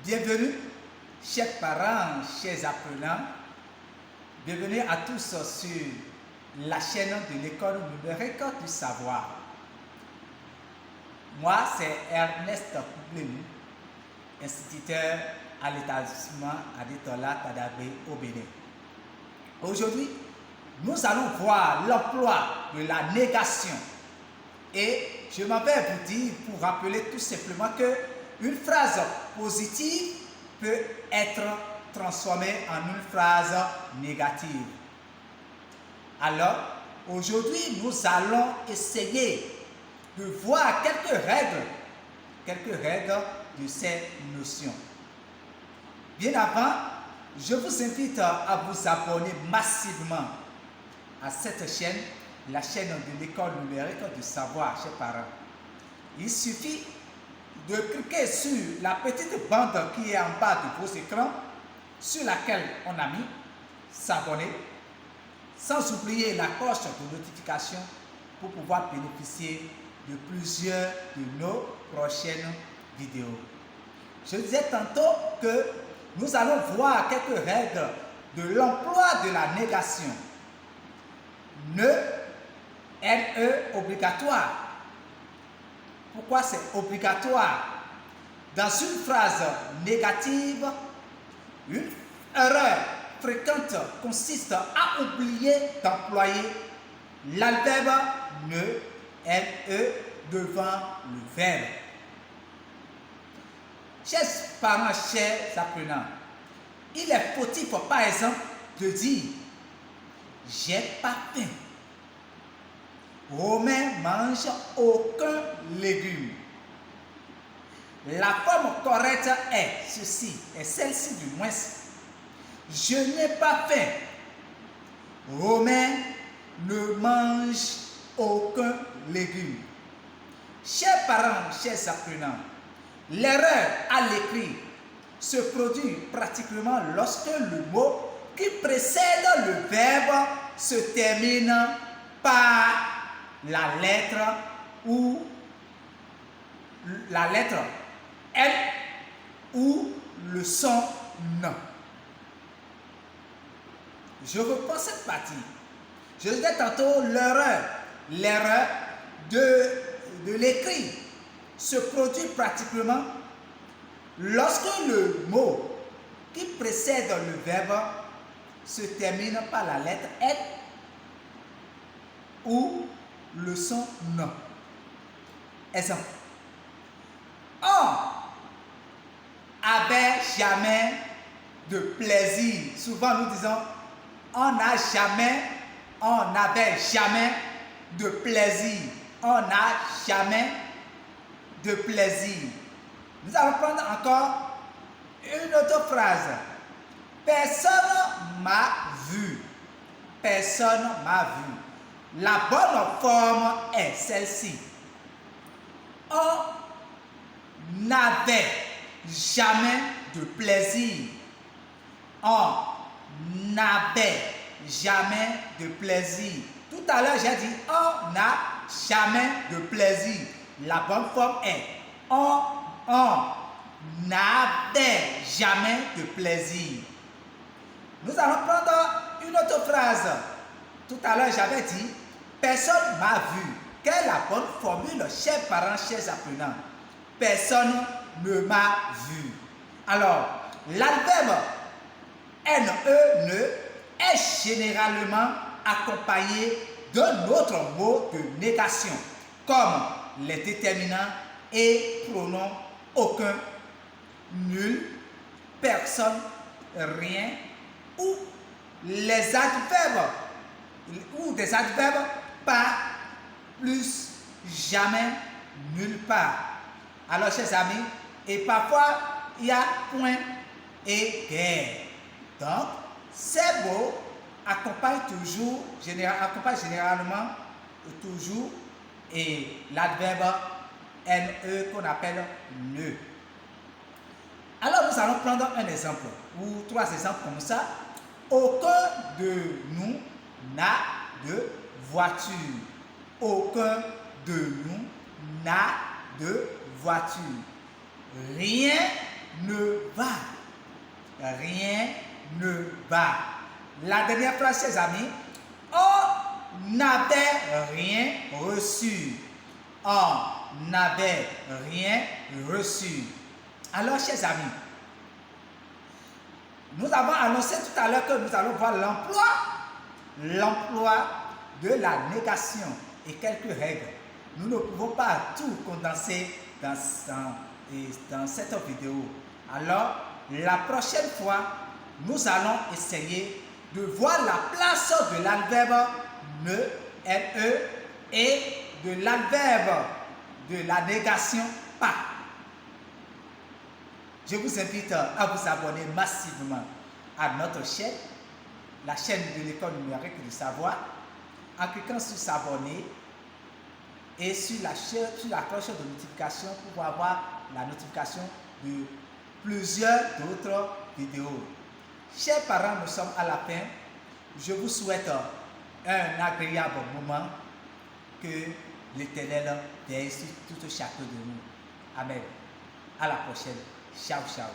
Bienvenue, chers parents, chers apprenants. Bienvenue à tous sur la chaîne de l'école numérique du savoir. Moi, c'est Ernest Koublem, instituteur à l'établissement Adetola Tadabé au Bénin. Aujourd'hui, nous allons voir l'emploi de la négation. Et je m'en vais vous dire pour rappeler tout simplement que une phrase positive peut être transformée en une phrase négative. Alors, aujourd'hui, nous allons essayer de voir quelques règles de ces notions. Bien avant, je vous invite à vous abonner massivement à cette chaîne, la chaîne de l'école numérique du savoir, chers parents. Il suffit de cliquer sur la petite bande qui est en bas de vos écrans, sur laquelle on a mis s'abonner, sans oublier la cloche de notification pour pouvoir bénéficier de plusieurs de nos prochaines vidéos. Je disais tantôt que nous allons voir quelques règles de l'emploi de la négation. NE obligatoire. Pourquoi c'est obligatoire? Dans une phrase négative, une erreur fréquente consiste à oublier d'employer l'adverbe NE devant le verbe. Chers parents, chers apprenants, il est fautif par exemple de dire « j'ai pas faim ». Romain mange aucun légume. La forme correcte est ceci, et celle-ci du moins. Je n'ai pas faim. Romain ne mange aucun légume. Chers parents, chers apprenants, l'erreur à l'écrit se produit pratiquement lorsque le mot qui précède le verbe se termine par la lettre ou la lettre L ou le son N. Je reprends cette partie. Je disais tantôt l'erreur de l'écrit se produit pratiquement lorsque le mot qui précède le verbe se termine par la lettre L ou le son N. Exemple. On avait jamais de plaisir. Souvent nous disons on n'avait jamais de plaisir. On n'a jamais de plaisir. Nous allons prendre encore une autre phrase. Personne m'a vu. Personne m'a vu. La bonne forme est celle-ci. On n'avait jamais de plaisir. On n'avait jamais de plaisir. Tout à l'heure, j'ai dit on n'a jamais de plaisir. La bonne forme est on n'avait jamais de plaisir. Nous allons prendre une autre phrase. Tout à l'heure, j'avais dit personne m'a vu. Quelle est la bonne formule, chers parents, chers apprenants? Personne ne m'a vu. Alors, l'adverbe ne est généralement accompagné d'un autre mot de négation, comme les déterminants et pronoms aucun, nul, personne, rien, ou les adverbes, ou des adverbes pas, plus, jamais, nulle part. Alors, chers amis, et parfois, il y a point et guerre. Donc, ces mots accompagnent généralement toujours et l'adverbe NE qu'on appelle ne. Alors, nous allons prendre un exemple ou trois exemples comme ça. Aucun de nous n'a de voiture. Aucun de nous n'a de voiture. Rien ne rien ne va. La dernière fois, chers amis, on n'avait rien reçu. On n'avait rien reçu. Alors, chers amis, nous avons annoncé tout à l'heure que nous allons voir l'emploi de la négation et quelques règles. Nous ne pouvons pas tout condenser dans cette vidéo. Alors, la prochaine fois, nous allons essayer de voir la place de l'adverbe ne, ne et de l'adverbe de la négation pas. Je vous invite à vous abonner massivement à notre chaîne, la chaîne de l'école numérique du savoir, en cliquant sur s'abonner et sur la cloche de notification pour avoir la notification de plusieurs d'autres vidéos. Chers parents, nous sommes à la fin. Je vous souhaite un agréable moment. Que l'Éternel veille sur tout chacun de nous. Amen. À la prochaine. Ciao, ciao.